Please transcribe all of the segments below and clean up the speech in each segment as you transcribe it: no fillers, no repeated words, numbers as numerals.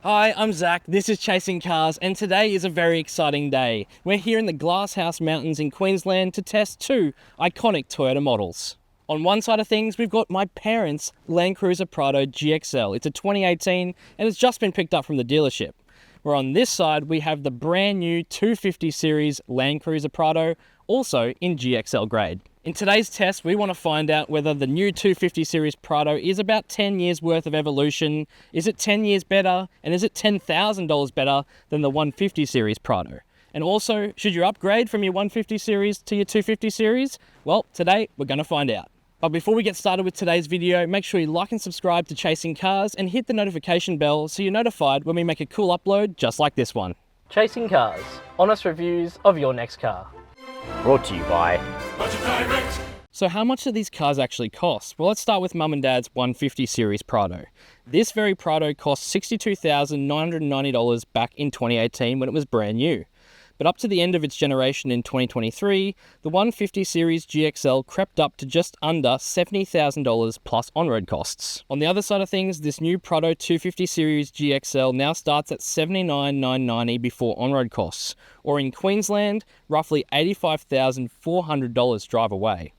Hi, I'm Zach, this is Chasing Cars, and today is a very exciting day. We're here in the Glasshouse Mountains in Queensland to test two iconic Toyota models. On one side of things, we've got my parents' Land Cruiser Prado GXL. It's a 2018 and it's just been picked up from the dealership. Where on this side, we have the brand new 250 series Land Cruiser Prado, also in GXL grade. In today's test, we want to find out whether the new 250 series Prado is about 10 years worth of evolution, is it 10 years better, and is it $10,000 better than the 150 series Prado? And also, should you upgrade from your 150 series to your 250 series? Well, today we're going to find out. But before we get started with today's video, make sure you like and subscribe to Chasing Cars and hit the notification bell so you're notified when we make a cool upload just like this one. Chasing Cars, honest reviews of your next car. Brought to you by Budget Direct. So how much do these cars actually cost? Well, let's start with Mum and Dad's 150 series Prado. This very Prado cost $62,990 back in 2018 when it was brand new. But up to the end of its generation in 2023, the 150 series GXL crept up to just under $70,000 plus on-road costs. On the other side of things, this new Prado 250 series GXL now starts at $79,990 before on-road costs, or in Queensland, roughly $85,400 drive away.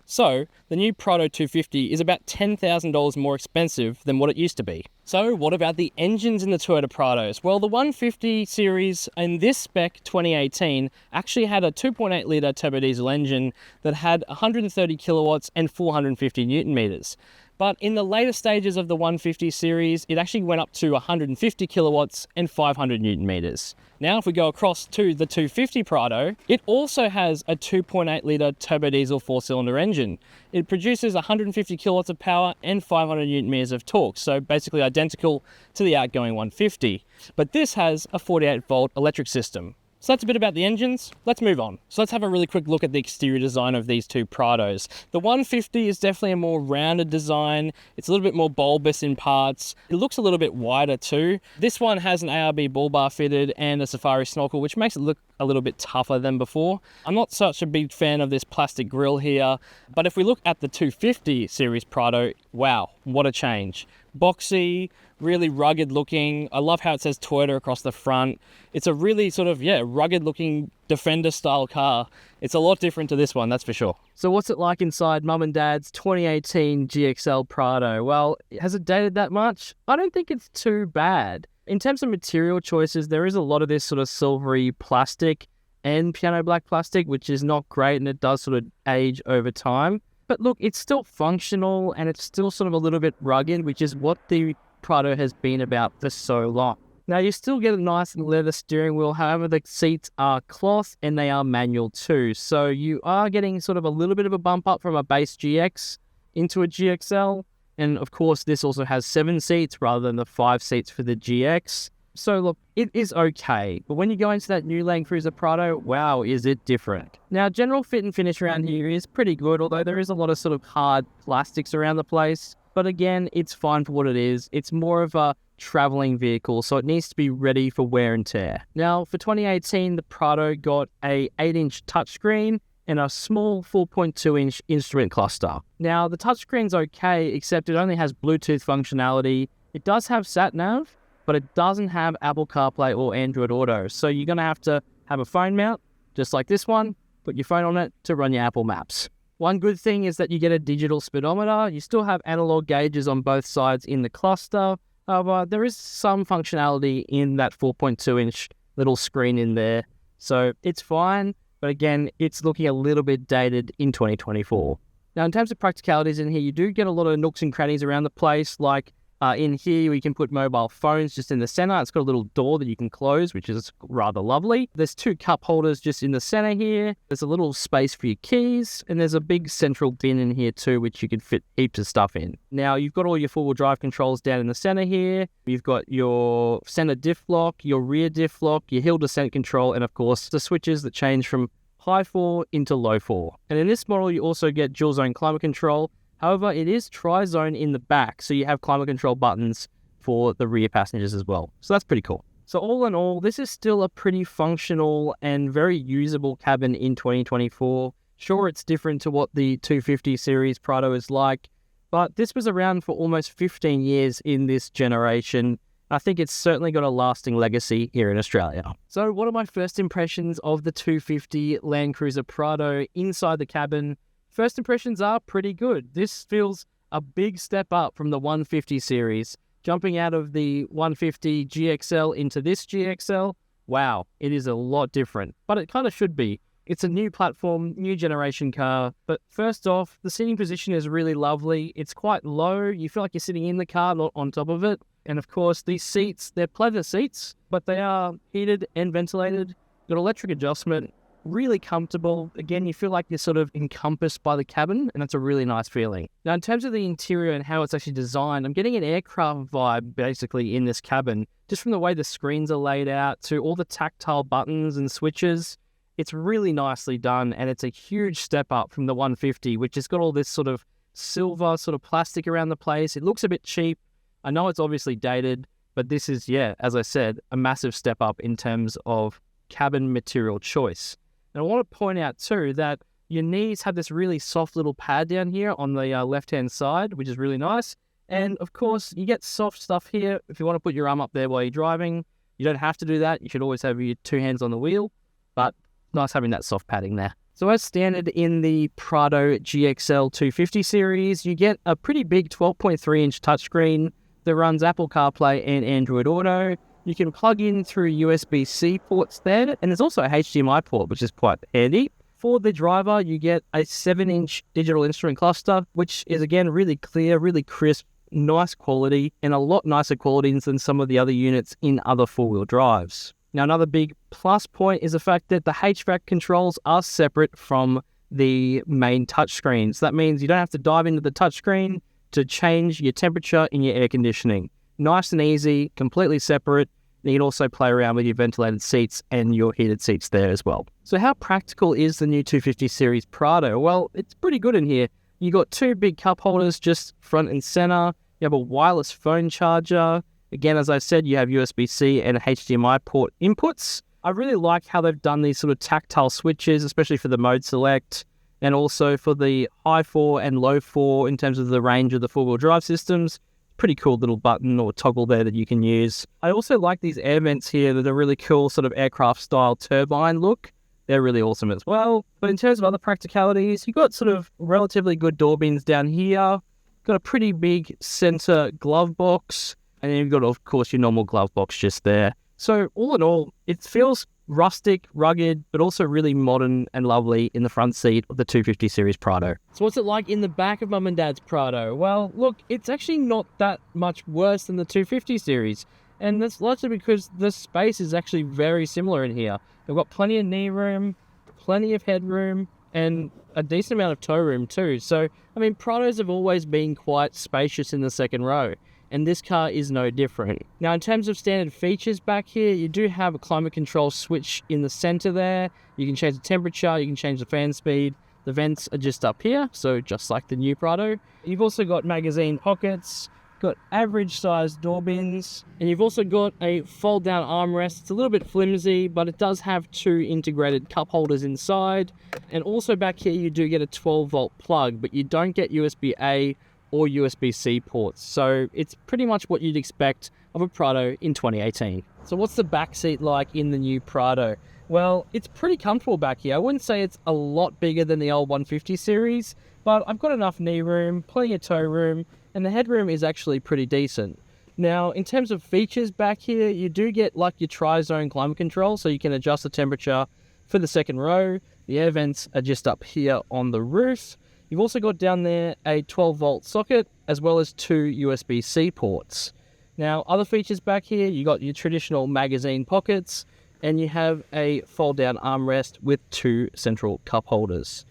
So, the new Prado 250 is about $10,000 more expensive than what it used to be. So, what about the engines in the Toyota Prados? Well, the 150 series in this spec 2018 actually had a 2.8 litre turbo diesel engine that had 130 kilowatts and 450 newton meters. But in the later stages of the 150 series, it actually went up to 150 kilowatts and 500 newton meters. Now, if we go across to the 250 Prado, it also has a 2.8 litre turbo diesel 4-cylinder engine. It produces 150 kilowatts of power and 500 newton meters of torque, so basically identical to the outgoing 150. But this has a 48-volt electric system. So that's a bit about the engines. Let's move on. So let's have a really quick look at the exterior design of these two Prados. The 150 is definitely a more rounded design. It's a little bit more bulbous in parts. It looks a little bit wider too. This one has an ARB bull bar fitted and a safari snorkel, which makes it look a little bit tougher than before. I'm not such a big fan of this plastic grille here, but if we look at the 250 series Prado, wow, what a change. Boxy, really rugged looking. I love how it says Toyota across the front. It's a really sort of, rugged looking Defender style car. It's a lot different to this one, that's for sure. So what's it like inside Mum and Dad's 2018 GXL Prado? Well, has it dated that much? I don't think it's too bad. In terms of material choices, there is a lot of this sort of silvery plastic and piano black plastic, which is not great, and it does sort of age over time. But look, it's still functional and it's still sort of a little bit rugged, which is what the Prado has been about for so long. Now, you still get a nice leather steering wheel. However, the seats are cloth and they are manual too. So you are getting sort of a little bit of a bump up from a base GX into a GXL. And of course, this also has 7 seats rather than the 5 seats for the GX. So look, it is okay. But when you go into that new Land Cruiser Prado, wow, is it different. Now, general fit and finish around here is pretty good, although there is a lot of sort of hard plastics around the place. But again, it's fine for what it is. It's more of a traveling vehicle, so it needs to be ready for wear and tear. Now, for 2018, the Prado got a 8-inch touchscreen and a small 4.2-inch instrument cluster. Now, the touchscreen's okay, except it only has Bluetooth functionality. It does have sat-nav, but it doesn't have Apple CarPlay or Android Auto. So you're going to have a phone mount, just like this one, put your phone on it to run your Apple Maps. One good thing is that you get a digital speedometer. You still have analog gauges on both sides in the cluster. There is some functionality in that 4.2-inch little screen in there. So it's fine, but again, it's looking a little bit dated in 2024. Now, in terms of practicalities in here, you do get a lot of nooks and crannies around the place, like in here, we can put mobile phones just in the center. It's got a little door that you can close, which is rather lovely. There's 2 cup holders just in the center here. There's a little space for your keys, and there's a big central bin in here too, which you could fit heaps of stuff in. Now, you've got all your four-wheel drive controls down in the center here. You've got your center diff lock, your rear diff lock, your hill descent control, and of course, the switches that change from high 4 into low 4. And in this model, you also get dual zone climate control. However, it is tri-zone in the back, so you have climate control buttons for the rear passengers as well. So that's pretty cool. So all in all, this is still a pretty functional and very usable cabin in 2024. Sure, it's different to what the 250 series Prado is like, but this was around for almost 15 years in this generation, I think it's certainly got a lasting legacy here in Australia. So what are my first impressions of the 250 Land Cruiser Prado inside the cabin? First impressions are pretty good. This feels a big step up from the 150 series. Jumping out of the 150 GXL into this GXL, wow, it is a lot different, but it kind of should be. It's a new platform, new generation car, but first off, the seating position is really lovely. It's quite low. You feel like you're sitting in the car, not on top of it. And of course, these seats, they're pleather seats, but they are heated and ventilated. Got electric adjustment, really comfortable. Again, you feel like you're sort of encompassed by the cabin, and that's a really nice feeling. Now, in terms of the interior and how it's actually designed, I'm getting an aircraft vibe basically in this cabin, just from the way the screens are laid out to all the tactile buttons and switches. It's really nicely done, and it's a huge step up from the 150, which has got all this sort of silver sort of plastic around the place. It looks a bit cheap. I know it's obviously dated, but this is, yeah, as I said, a massive step up in terms of cabin material choice. And I want to point out too that your knees have this really soft little pad down here on the left-hand side, which is really nice. And of course, you get soft stuff here if you want to put your arm up there while you're driving. You don't have to do that. You should always have your two hands on the wheel, but nice having that soft padding there. So as standard in the Prado GXL 250 series, you get a pretty big 12.3-inch touchscreen that runs Apple CarPlay and Android Auto. You can plug in through USB-C ports there, and there's also a HDMI port, which is quite handy. For the driver, you get a 7-inch digital instrument cluster, which is, again, really clear, really crisp, nice quality, and a lot nicer quality than some of the other units in other four-wheel drives. Now, another big plus point is the fact that the HVAC controls are separate from the main touchscreen. So that means you don't have to dive into the touchscreen to change your temperature in your air conditioning. Nice and easy, completely separate. And you can also play around with your ventilated seats and your heated seats there as well. So how practical is the new 250 Series Prado? Well, it's pretty good in here. You got two big cup holders just front and center. You have a wireless phone charger. Again, as I said, you have USB-C and HDMI port inputs. I really like how they've done these sort of tactile switches, especially for the mode select, and also for the high 4 and low 4 in terms of the range of the four-wheel drive systems. Pretty cool little button or toggle there that you can use. I also like these air vents here that are really cool sort of aircraft-style turbine look. They're really awesome as well. But in terms of other practicalities, you've got sort of relatively good door bins down here. Got a pretty big center glove box. And then you've got, of course, your normal glove box just there. So all in all, it feels rustic, rugged, but also really modern and lovely in the front seat of the 250 Series Prado. So what's it like in the back of Mum and Dad's Prado? Well, look, it's actually not that much worse than the 250 series. And that's largely because the space is actually very similar in here. They've got plenty of knee room, plenty of headroom, and a decent amount of toe room too. So, I mean, Prados have always been quite spacious in the second row, and this car is no different. Now, in terms of standard features back here, you do have a climate control switch in the center there. You can change the temperature, you can change the fan speed. The vents are just up here, so just like the new Prado. You've also got magazine pockets, got average sized door bins, and you've also got a fold down armrest. It's a little bit flimsy, but it does have two integrated cup holders inside. And also back here, you do get a 12-volt plug, but you don't get USB-A or USB-C ports. So it's pretty much what you'd expect of a Prado in 2018. So what's the back seat like in the new Prado? Well, it's pretty comfortable back here. I wouldn't say it's a lot bigger than the old 150 series, but I've got enough knee room, plenty of toe room, and the headroom is actually pretty decent. Now, in terms of features back here, you do get like your tri-zone climate control, so you can adjust the temperature for the second row. The air vents are just up here on the roof. You've also got down there a 12-volt socket, as well as two USB-C ports. Now, other features back here, you got your traditional magazine pockets, and you have a fold-down armrest with two central cup holders.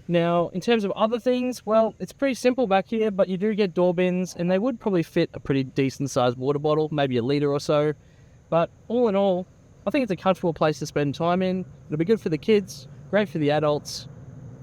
Now, in terms of other things, well, it's pretty simple back here, but you do get door bins, and they would probably fit a pretty decent-sized water bottle, maybe a litre or so. But all in all, I think it's a comfortable place to spend time in. It'll be good for the kids, great for the adults,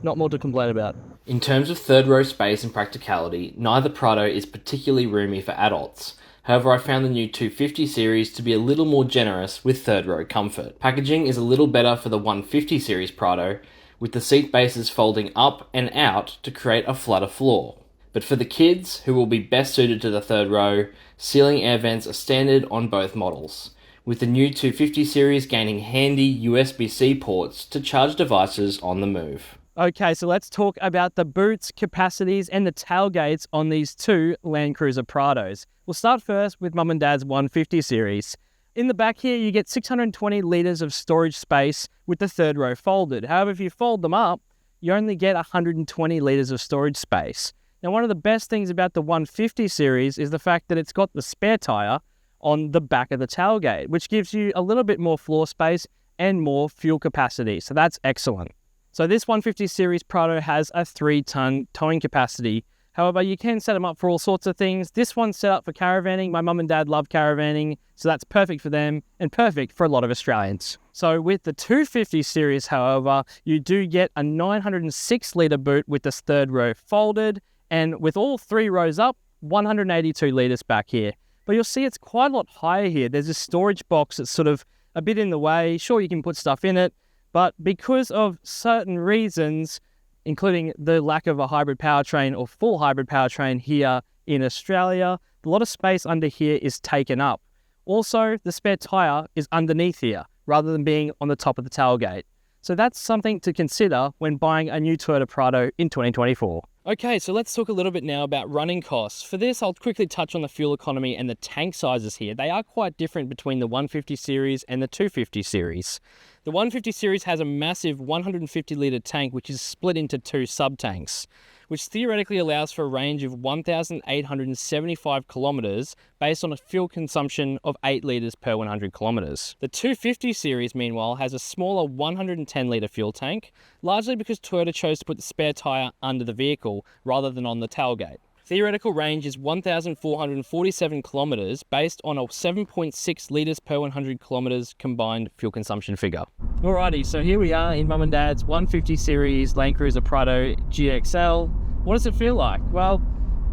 not more to complain about. In terms of third row space and practicality, neither Prado is particularly roomy for adults. However, I found the new 250 series to be a little more generous with third row comfort. Packaging is a little better for the 150 series Prado, with the seat bases folding up and out to create a flatter floor. But for the kids, who will be best suited to the third row, ceiling air vents are standard on both models, with the new 250 series gaining handy USB-C ports to charge devices on the move. Okay, so let's talk about the boots, capacities, and the tailgates on these two Land Cruiser Prados. We'll start first with Mum and Dad's 150 series. In the back here, you get 620 litres of storage space with the third row folded. However, if you fold them up, you only get 120 litres of storage space. Now, one of the best things about the 150 series is the fact that it's got the spare tyre on the back of the tailgate, which gives you a little bit more floor space and more fuel capacity. So that's excellent. So this 150 series Prado has a 3-ton towing capacity. However, you can set them up for all sorts of things. This one's set up for caravanning. My mum and dad love caravanning, so that's perfect for them and perfect for a lot of Australians. So with the 250 series, however, you do get a 906 litre boot with this third row folded, and with all 3 rows up, 182 litres back here. But you'll see it's quite a lot higher here. There's a storage box that's sort of a bit in the way. Sure, you can put stuff in it, but because of certain reasons, including the lack of a hybrid powertrain or full hybrid powertrain here in Australia, a lot of space under here is taken up. Also, the spare tyre is underneath here rather than being on the top of the tailgate. So that's something to consider when buying a new Toyota Prado in 2024. Okay, so let's talk a little bit now about running costs. For this, I'll quickly touch on the fuel economy and the tank sizes here. They are quite different between the 150 series and the 250 series. The 150 series has a massive 150 litre tank, which is split into 2 sub-tanks, which theoretically allows for a range of 1,875 kilometres based on a fuel consumption of 8 litres per 100 kilometres. The 250 series, meanwhile, has a smaller 110 litre fuel tank, largely because Toyota chose to put the spare tyre under the vehicle rather than on the tailgate. Theoretical range is 1,447 kilometres based on a 7.6 litres per 100 kilometres combined fuel consumption figure. Alrighty, so here we are in Mum and Dad's 150 series Land Cruiser Prado GXL. What does it feel like? Well,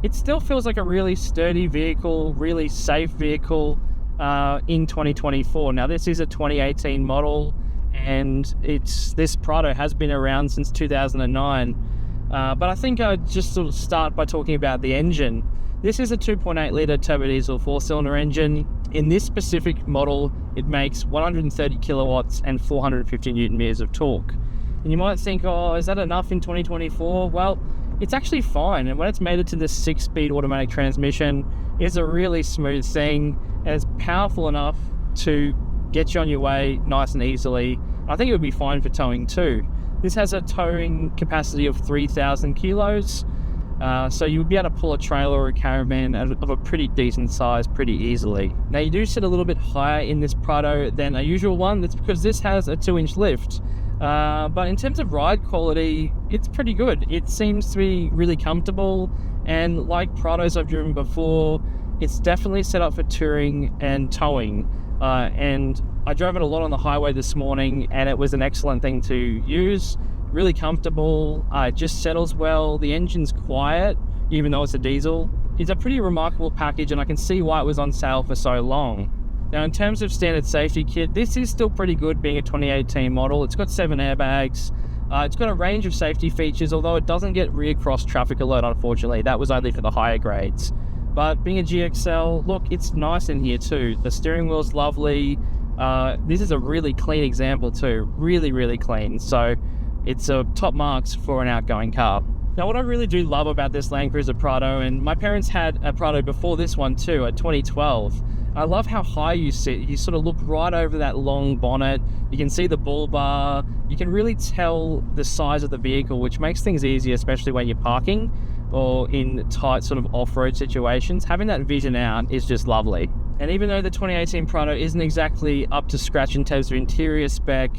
it still feels like a really sturdy vehicle, really safe vehicle in 2024. Now, this is a 2018 model, and this Prado has been around since 2009. But I think I'd just sort of start by talking about the engine. This is a 2.8 litre turbo diesel 4-cylinder engine. In this specific model, it makes 130 kilowatts and 450 newton meters of torque. And you might think, oh, is that enough in 2024? Well, it's actually fine. And when it's mated to this 6-speed automatic transmission, it's a really smooth thing, and it's powerful enough to get you on your way nice and easily. I think it would be fine for towing too. This has a towing capacity of 3,000 kilos, so you would be able to pull a trailer or a caravan of a pretty decent size pretty easily. Now, you do sit a little bit higher in this Prado than a usual one. That's because this has a 2-inch lift. But in terms of ride quality, it's pretty good. It seems to be really comfortable, and like Prados I've driven before, it's definitely set up for touring and towing. And I drove it a lot on the highway this morning, and it was an excellent thing to use. Really comfortable, it just settles well. The engine's quiet, even though it's a diesel. It's a pretty remarkable package, and I can see why it was on sale for so long. Now, in terms of standard safety kit, this is still pretty good being a 2018 model. It's got 7 airbags. It's got a range of safety features, although it doesn't get rear cross traffic alert, unfortunately. That was only for the higher grades. But being a GXL, look, it's nice in here too. The steering wheel's lovely. This is a really clean example too. Really, really clean. So it's a top marks for an outgoing car. Now, what I really do love about this Land Cruiser Prado, and my parents had a Prado before this one too, at 2012. I love how high you sit. You sort of look right over that long bonnet. You can see the bull bar. You can really tell the size of the vehicle, which makes things easier, especially when you're parking or in tight sort of off-road situations. Having that vision out is just lovely. And even though the 2018 Prado isn't exactly up to scratch in terms of interior spec,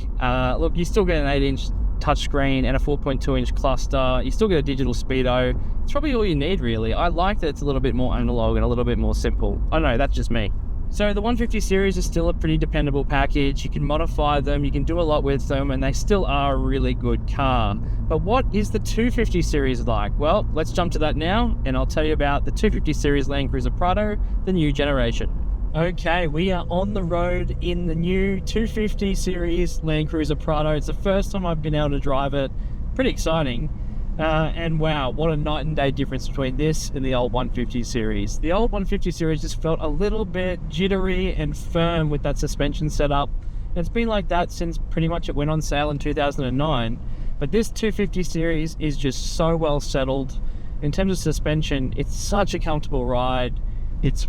look, you still get an 8-inch touchscreen and a 4.2-inch cluster. You still get a digital speedo. It's probably all you need, really. I like that it's a little bit more analog and a little bit more simple. I know, that's just me. So the 150 series is still a pretty dependable package. You can modify them, you can do a lot with them, and they still are a really good car. But what is the 250 series like? Well, let's jump to that now, and I'll tell you about the 250 series Land Cruiser Prado, the new generation. Okay, we are on the road in the new 250 series Land Cruiser Prado. It's the first time I've been able to drive it. Pretty exciting. And wow, what a night and day difference between this and the old 150 series. The old 150 series just felt a little bit jittery and firm with that suspension setup. And it's been like that since pretty much it went on sale in 2009. But this 250 series is just so well settled. In terms of suspension, it's such a comfortable ride. It's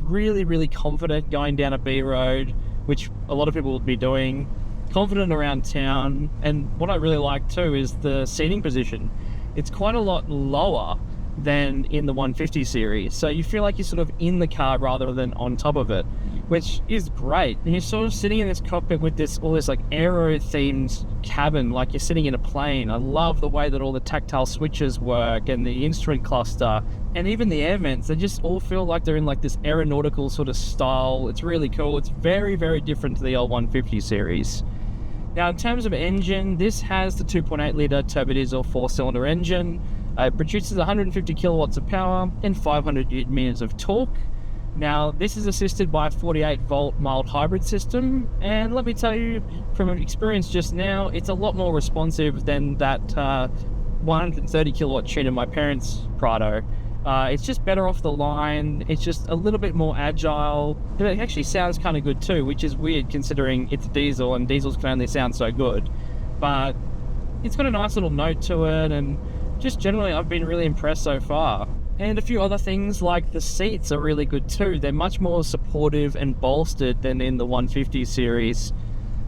really, really confident going down a B road, which a lot of people would be doing. Confident around town, and what I really like too is the seating position. It's quite a lot lower than in the 150 series, so you feel like you're sort of in the car rather than on top of it, which is great. And you're sort of sitting in this cockpit with all this like aero themed cabin, like you're sitting in a plane. I love the way that all the tactile switches work and the instrument cluster and even the air vents. They just all feel like they're in like this aeronautical sort of style. It's really cool. It's very, very different to the old 150 series. Now, in terms of engine, this has the 2.8 litre turbo diesel 4-cylinder engine. It produces 150 kilowatts of power and 500 newton meters of torque. Now, this is assisted by a 48 volt mild hybrid system, and let me tell you from experience just now, it's a lot more responsive than that 130 kilowatt tune in my parents' Prado. It's just better off the line. It's just a little bit more agile. It actually sounds kind of good too, which is weird considering it's a diesel and diesels can only sound so good. But it's got a nice little note to it, and just generally I've been really impressed so far. And a few other things like the seats are really good too. They're much more supportive and bolstered than in the 150 series.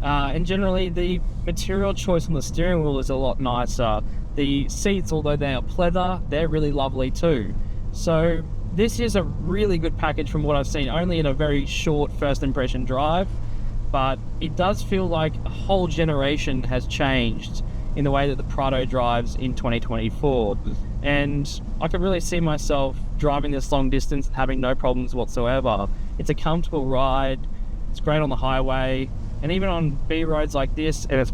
And generally the material choice on the steering wheel is a lot nicer. The seats, although they are pleather, they're really lovely too. So this is a really good package from what I've seen, only in a very short first impression drive, but it does feel like a whole generation has changed in the way that the Prado drives in 2024. And I could really see myself driving this long distance and having no problems whatsoever. It's a comfortable ride, it's great on the highway, and even on B roads like this and it's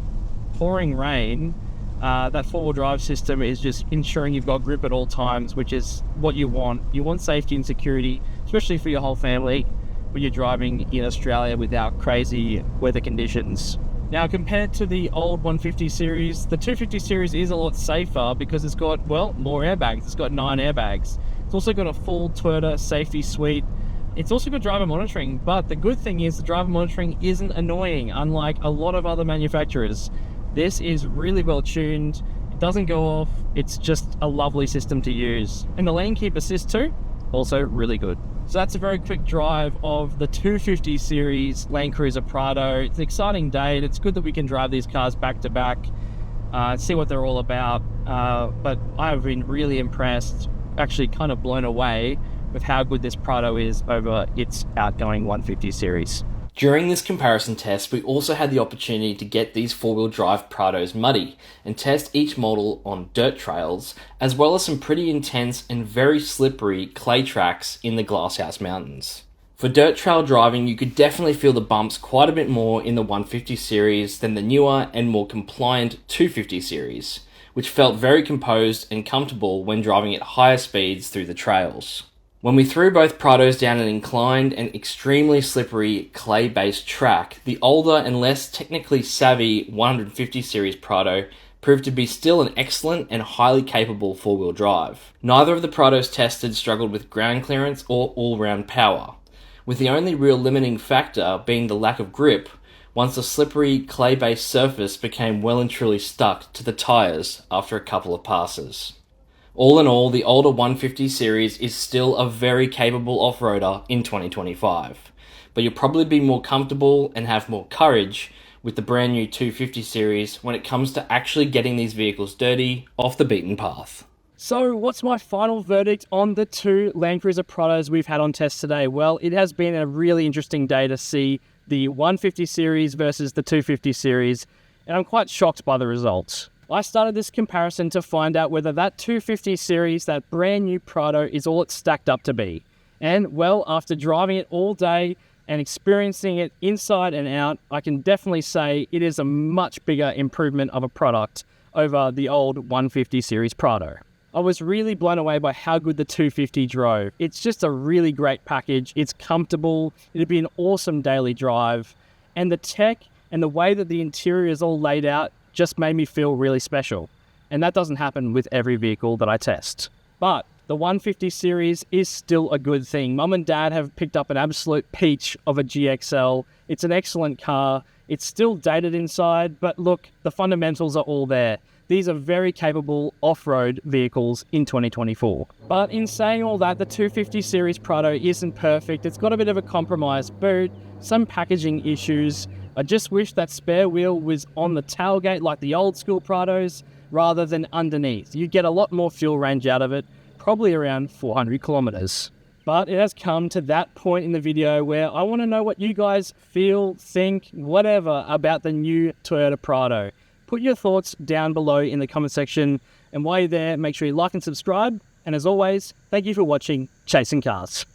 pouring rain, that four-wheel drive system is just ensuring you've got grip at all times, which is what you want. You want safety and security, especially for your whole family when you're driving in Australia without crazy weather conditions. Now, compared to the old 150 series, the 250 series is a lot safer because it's got, well, more airbags. It's got 9 airbags. It's also got a full Toyota safety suite. It's also got driver monitoring, but the good thing is the driver monitoring isn't annoying, unlike a lot of other manufacturers. This is really well tuned, it doesn't go off, it's just a lovely system to use. And the lane keep assist too, also really good. So that's a very quick drive of the 250 series Land Cruiser Prado. It's an exciting day, and it's good that we can drive these cars back to back, see what they're all about. But I've been really impressed, actually kind of blown away with how good this Prado is over its outgoing 150 series. During this comparison test, we also had the opportunity to get these four-wheel drive Prados muddy and test each model on dirt trails, as well as some pretty intense and very slippery clay tracks in the Glasshouse Mountains. For dirt trail driving, you could definitely feel the bumps quite a bit more in the 150 series than the newer and more compliant 250 series, which felt very composed and comfortable when driving at higher speeds through the trails. When we threw both Prados down an inclined and extremely slippery clay-based track, the older and less technically savvy 150 series Prado proved to be still an excellent and highly capable four-wheel drive. Neither of the Prados tested struggled with ground clearance or all-round power, with the only real limiting factor being the lack of grip once the slippery clay-based surface became well and truly stuck to the tyres after a couple of passes. All in all, the older 150 series is still a very capable off-roader in 2025, but you'll probably be more comfortable and have more courage with the brand new 250 series when it comes to actually getting these vehicles dirty off the beaten path. So what's my final verdict on the two Land Cruiser Prados we've had on test today? Well, it has been a really interesting day to see the 150 series versus the 250 series, and I'm quite shocked by the results. I started this comparison to find out whether that 250 series, that brand new Prado, is all it's stacked up to be. And well, after driving it all day and experiencing it inside and out, I can definitely say it is a much bigger improvement of a product over the old 150 series Prado. I was really blown away by how good the 250 drove. It's just a really great package. It's comfortable. It'd be an awesome daily drive. And the tech and the way that the interior is all laid out just made me feel really special. and that doesn't happen with every vehicle that I test. But the 150 series is still a good thing. Mum and Dad have picked up an absolute peach of a GXL. It's an excellent car. It's still dated inside, but look, the fundamentals are all there. These are very capable off-road vehicles in 2024. But in saying all that, the 250 Series Prado isn't perfect. It's got a bit of a compromised boot, some packaging issues. I just wish that spare wheel was on the tailgate like the old school Prados rather than underneath. You'd get a lot more fuel range out of it, probably around 400 kilometers. But it has come to that point in the video where I want to know what you guys feel, think, whatever about the new Toyota Prado. Put your thoughts down below in the comment section, and while you're there, make sure you like and subscribe. And as always, thank you for watching Chasing Cars.